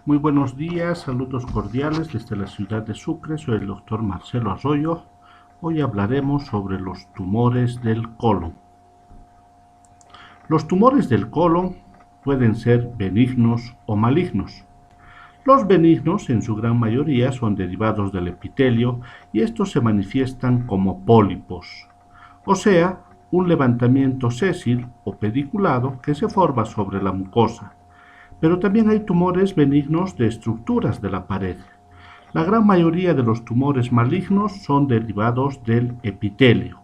Muy buenos días, saludos cordiales desde la ciudad de Sucre. Soy el doctor Marcelo Arroyo. Hoy hablaremos sobre los tumores del colon. Los tumores del colon pueden ser benignos o malignos. Los benignos, en su gran mayoría, son derivados del epitelio y estos se manifiestan como pólipos, o sea, un levantamiento sésil o pediculado que se forma sobre la mucosa. Pero también hay tumores benignos de estructuras de la pared. La gran mayoría de los tumores malignos son derivados del epitelio.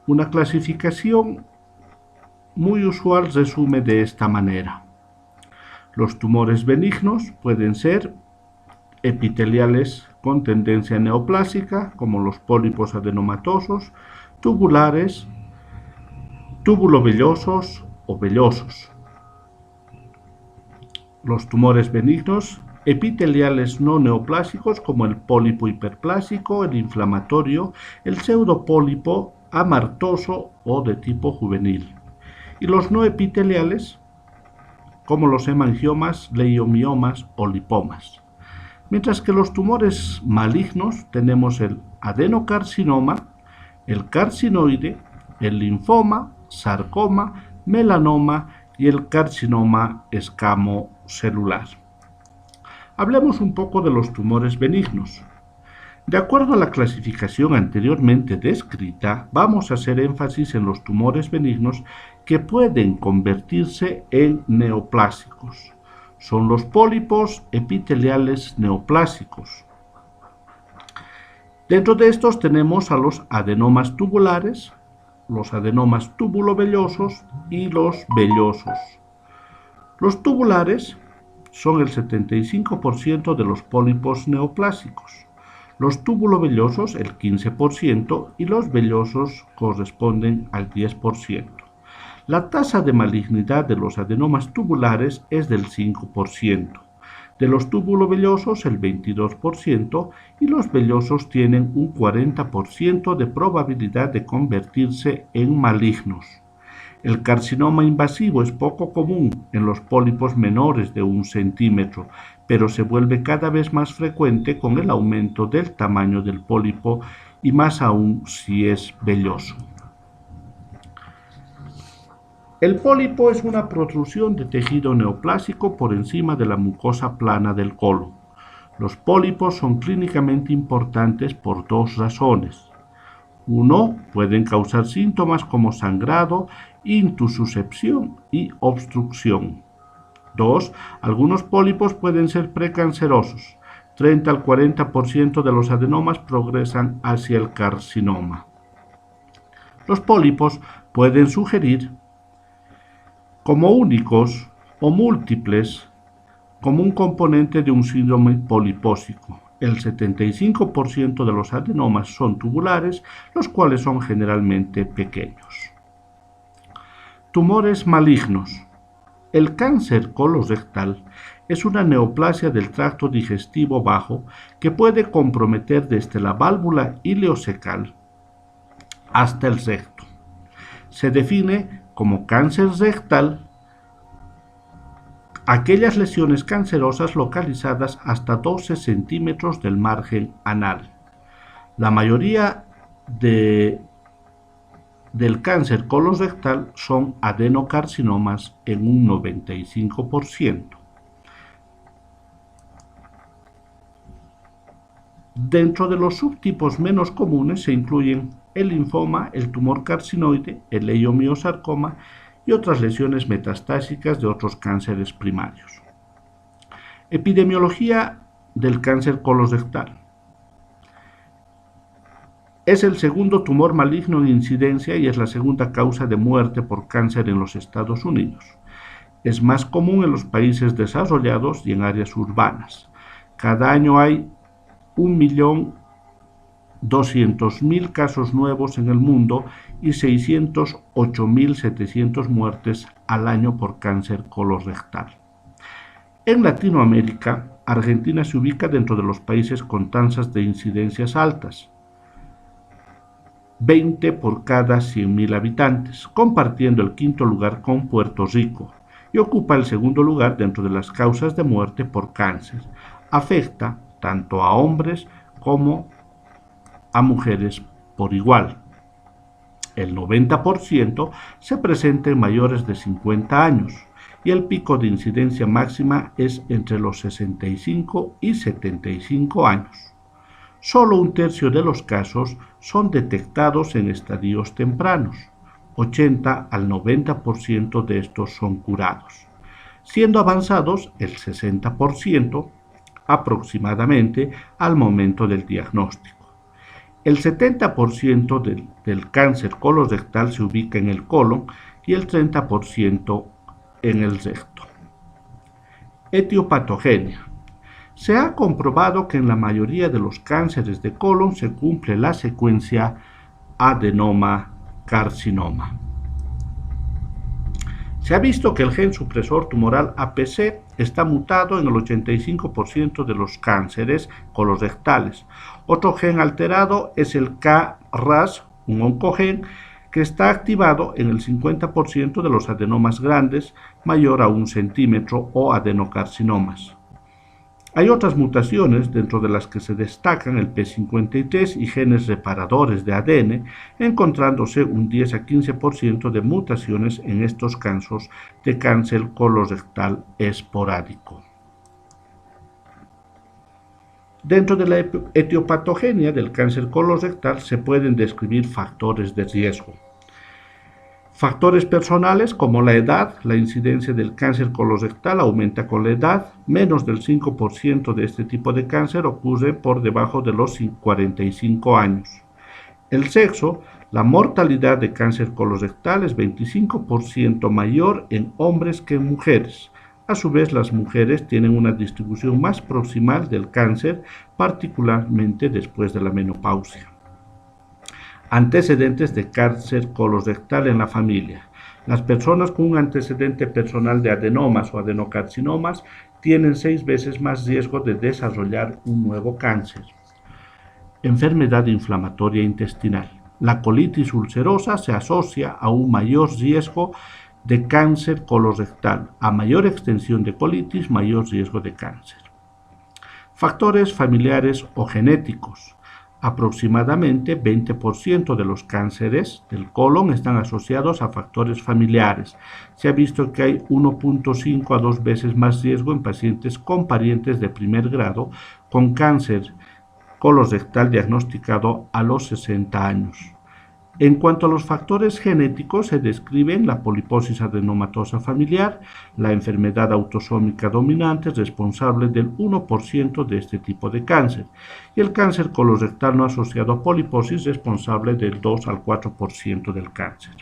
Una clasificación muy usual resume de esta manera. Los tumores benignos pueden ser epiteliales con tendencia neoplásica, como los pólipos adenomatosos, tubulares, tubulovellosos o vellosos. Los tumores benignos epiteliales no neoplásicos, como el pólipo hiperplásico, el inflamatorio, el pseudopólipo amartoso o de tipo juvenil. Y los no epiteliales, como los hemangiomas, leiomiomas o lipomas. Mientras que los tumores malignos tenemos el adenocarcinoma, el carcinoide, el linfoma, sarcoma, melanoma y el carcinoma escamocelular. Hablemos un poco de los tumores benignos. De acuerdo a la clasificación anteriormente descrita, vamos a hacer énfasis en los tumores benignos que pueden convertirse en neoplásicos. Son los pólipos epiteliales neoplásicos. Dentro de estos tenemos a los adenomas tubulares, los adenomas tubulovellosos y los vellosos. Los tubulares son el 75% de los pólipos neoplásicos, los tubulovellosos el 15% y los vellosos corresponden al 10%. La tasa de malignidad de los adenomas tubulares es del 5%, de los tubulovellosos el 22% y los vellosos tienen un 40% de probabilidad de convertirse en malignos. El carcinoma invasivo es poco común en los pólipos menores de 1 centímetro, pero se vuelve cada vez más frecuente con el aumento del tamaño del pólipo y más aún si es velloso. El pólipo es una protrusión de tejido neoplásico por encima de la mucosa plana del colon. Los pólipos son clínicamente importantes por dos razones. Uno, pueden causar síntomas como sangrado, intususcepción y obstrucción. Dos, algunos pólipos pueden ser precancerosos. 30 al 40% de los adenomas progresan hacia el carcinoma. Los pólipos pueden sugerir como únicos o múltiples como un componente de un síndrome polipósico. El 75% de los adenomas son tubulares, los cuales son generalmente pequeños. Tumores malignos. El cáncer colorectal es una neoplasia del tracto digestivo bajo que puede comprometer desde la válvula ileocecal hasta el recto. Se define como cáncer rectal aquellas lesiones cancerosas localizadas hasta 12 centímetros del margen anal. La mayoría del cáncer colorectal son adenocarcinomas en un 95%. Dentro de los subtipos menos comunes se incluyen el linfoma, el tumor carcinoide, el leiomiosarcoma y otras lesiones metastásicas de otros cánceres primarios. Epidemiología del cáncer colorectal. Es el segundo tumor maligno en incidencia y es la segunda causa de muerte por cáncer en los Estados Unidos. Es más común en los países desarrollados y en áreas urbanas. Cada año hay 1.200.000 casos nuevos en el mundo y 608.700 muertes al año por cáncer colorectal. En Latinoamérica, Argentina se ubica dentro de los países con tasas de incidencias altas, 20 por cada 100.000 habitantes, compartiendo el quinto lugar con Puerto Rico, y ocupa el segundo lugar dentro de las causas de muerte por cáncer. Afecta tanto a hombres como a mujeres por igual. El 90% se presenta en mayores de 50 años y el pico de incidencia máxima es entre los 65 y 75 años. Solo un tercio de los casos son detectados en estadios tempranos. 80 al 90% de estos son curados, siendo avanzados el 60% aproximadamente al momento del diagnóstico. El 70% del cáncer colorectal se ubica en el colon y el 30% en el recto. Etiopatogenia. Se ha comprobado que en la mayoría de los cánceres de colon se cumple la secuencia adenoma-carcinoma. Se ha visto que el gen supresor tumoral APC está mutado en el 85% de los cánceres colorectales. Otro gen alterado es el KRAS, un oncogen, que está activado en el 50% de los adenomas grandes, mayor a 1 centímetro, o adenocarcinomas. Hay otras mutaciones, dentro de las que se destacan el P53 y genes reparadores de ADN, encontrándose un 10 a 15% de mutaciones en estos casos de cáncer colorectal esporádico. Dentro de la etiopatogenia del cáncer colorectal se pueden describir factores de riesgo. Factores personales como la edad. La incidencia del cáncer colorectal aumenta con la edad. Menos del 5% de este tipo de cáncer ocurre por debajo de los 45 años. El sexo. La mortalidad de cáncer colorectal es 25% mayor en hombres que en mujeres. A su vez, las mujeres tienen una distribución más proximal del cáncer, particularmente después de la menopausia. Antecedentes de cáncer colorectal en la familia. Las personas con un antecedente personal de adenomas o adenocarcinomas tienen 6 veces más riesgo de desarrollar un nuevo cáncer. Enfermedad inflamatoria intestinal. La colitis ulcerosa se asocia a un mayor riesgo de cáncer colorectal. A mayor extensión de colitis, mayor riesgo de cáncer. Factores familiares o genéticos. Aproximadamente 20% de los cánceres del colon están asociados a factores familiares. Se ha visto que hay 1.5 a 2 veces más riesgo en pacientes con parientes de primer grado con cáncer colorectal diagnosticado a los 60 años. En cuanto a los factores genéticos, se describen la poliposis adenomatosa familiar, la enfermedad autosómica dominante responsable del 1% de este tipo de cáncer, y el cáncer colorectal no asociado a poliposis responsable del 2 al 4% del cáncer.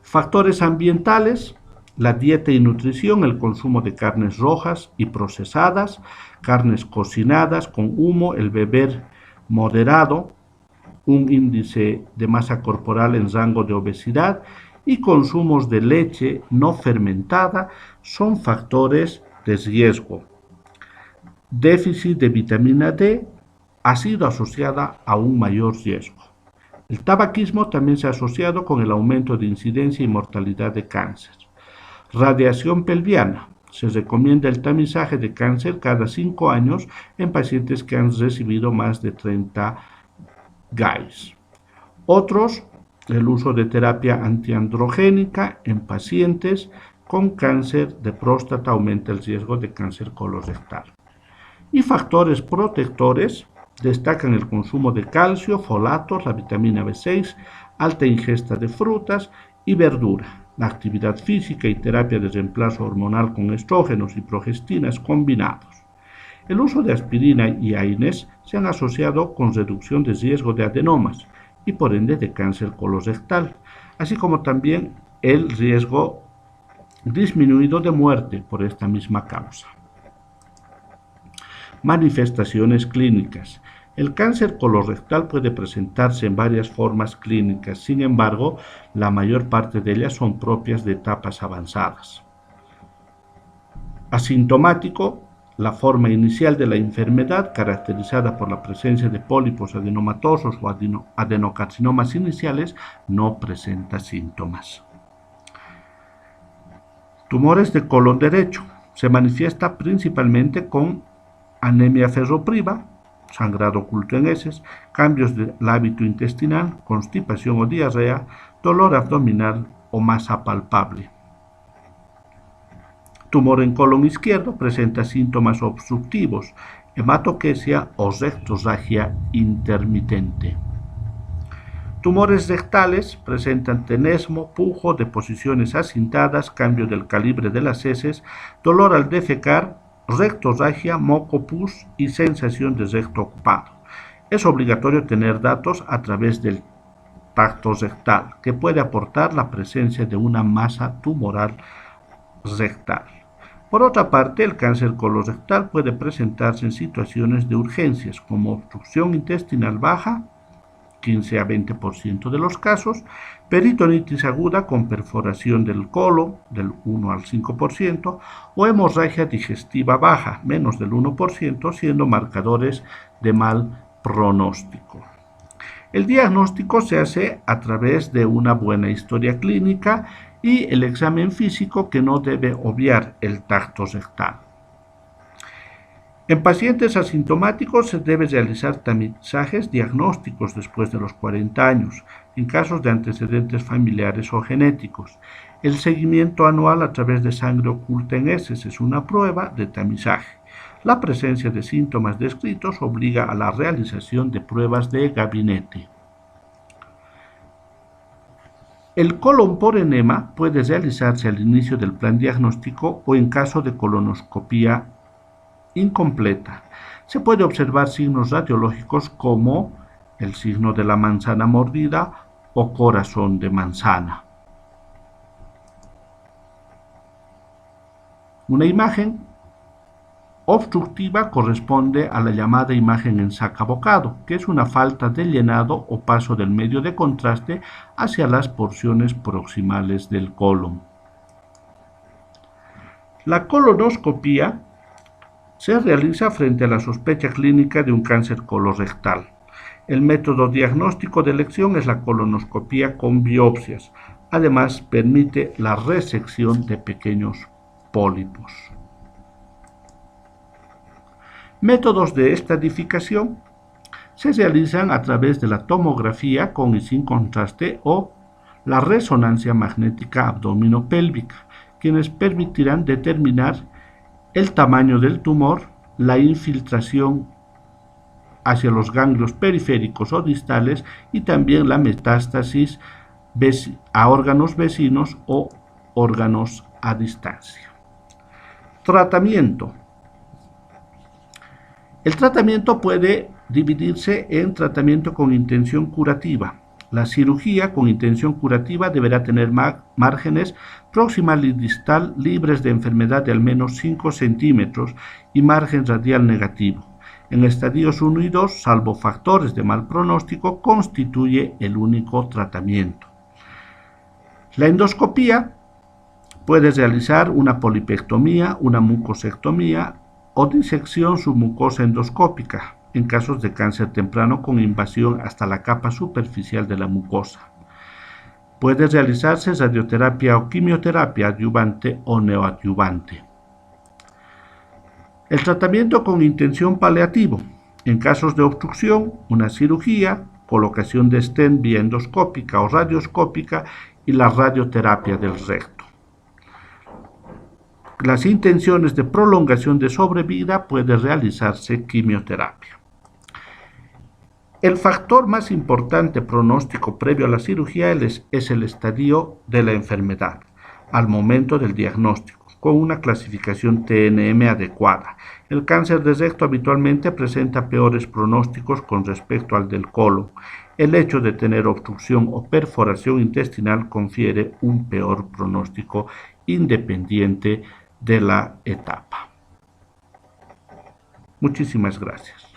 Factores ambientales. La dieta y nutrición, el consumo de carnes rojas y procesadas, carnes cocinadas con humo, el beber moderado, un índice de masa corporal en rango de obesidad y consumos de leche no fermentada son factores de riesgo. Déficit de vitamina D ha sido asociada a un mayor riesgo. El tabaquismo también se ha asociado con el aumento de incidencia y mortalidad de cáncer. Radiación pelviana. Se recomienda el tamizaje de cáncer cada 5 años en pacientes que han recibido más de 30 GAIs. Otros, el uso de terapia antiandrogénica en pacientes con cáncer de próstata aumenta el riesgo de cáncer colorectal. Y factores protectores destacan el consumo de calcio, folatos, la vitamina B6, alta ingesta de frutas y verdura, la actividad física y terapia de reemplazo hormonal con estrógenos y progestinas combinados. El uso de aspirina y AINES se han asociado con reducción de riesgo de adenomas y por ende de cáncer colorectal, así como también el riesgo disminuido de muerte por esta misma causa. Manifestaciones clínicas. El cáncer colorectal puede presentarse en varias formas clínicas, sin embargo, la mayor parte de ellas son propias de etapas avanzadas. Asintomático. La forma inicial de la enfermedad, caracterizada por la presencia de pólipos adenomatosos o adenocarcinomas iniciales, no presenta síntomas. Tumores de colon derecho. Se manifiesta principalmente con anemia ferropriva, sangrado oculto en heces, cambios del hábito intestinal, constipación o diarrea, dolor abdominal o masa palpable. Tumor en colon izquierdo presenta síntomas obstructivos, hematoquesia o rectorragia intermitente. Tumores rectales presentan tenesmo, pujo, deposiciones acintadas, cambio del calibre de las heces, dolor al defecar, rectorragia, moco, pus y sensación de recto ocupado. Es obligatorio tener datos a través del tacto rectal, que puede aportar la presencia de una masa tumoral rectal. Por otra parte, el cáncer colorectal puede presentarse en situaciones de urgencias como obstrucción intestinal baja, 15 a 20% de los casos, peritonitis aguda con perforación del colon, del 1 al 5%, o hemorragia digestiva baja, menos del 1%, siendo marcadores de mal pronóstico. El diagnóstico se hace a través de una buena historia clínica y el examen físico, que no debe obviar el tacto rectal. En pacientes asintomáticos se debe realizar tamizajes diagnósticos después de los 40 años, en casos de antecedentes familiares o genéticos. El seguimiento anual a través de sangre oculta en heces es una prueba de tamizaje. La presencia de síntomas descritos obliga a la realización de pruebas de gabinete. El colon por enema puede realizarse al inicio del plan diagnóstico o en caso de colonoscopía incompleta. Se puede observar signos radiológicos como el signo de la manzana mordida o corazón de manzana. Una imagen obstructiva corresponde a la llamada imagen en saca-bocado, que es una falta de llenado o paso del medio de contraste hacia las porciones proximales del colon. La colonoscopía se realiza frente a la sospecha clínica de un cáncer colorectal. El método diagnóstico de elección es la colonoscopía con biopsias. Además, permite la resección de pequeños pólipos. Métodos de estadificación se realizan a través de la tomografía con y sin contraste o la resonancia magnética abdominopélvica, quienes permitirán determinar el tamaño del tumor, la infiltración hacia los ganglios periféricos o distales y también la metástasis a órganos vecinos o órganos a distancia. Tratamiento. El tratamiento puede dividirse en tratamiento con intención curativa. La cirugía con intención curativa deberá tener márgenes proximal y distal libres de enfermedad de al menos 5 centímetros y margen radial negativo. En estadios 1 y 2, salvo factores de mal pronóstico, constituye el único tratamiento. La endoscopía puede realizar una polipectomía, una mucosectomía o disección submucosa endoscópica en casos de cáncer temprano con invasión hasta la capa superficial de la mucosa. Puede realizarse radioterapia o quimioterapia adyuvante o neoadyuvante. El tratamiento con intención paliativo. En casos de obstrucción, una cirugía, colocación de stent vía endoscópica o radioscópica y la radioterapia del recto. Las intenciones de prolongación de sobrevida puede realizarse quimioterapia. El factor más importante pronóstico previo a la cirugía es el estadio de la enfermedad al momento del diagnóstico, con una clasificación TNM adecuada. El cáncer de recto habitualmente presenta peores pronósticos con respecto al del colon. El hecho de tener obstrucción o perforación intestinal confiere un peor pronóstico independiente de la etapa. Muchísimas gracias.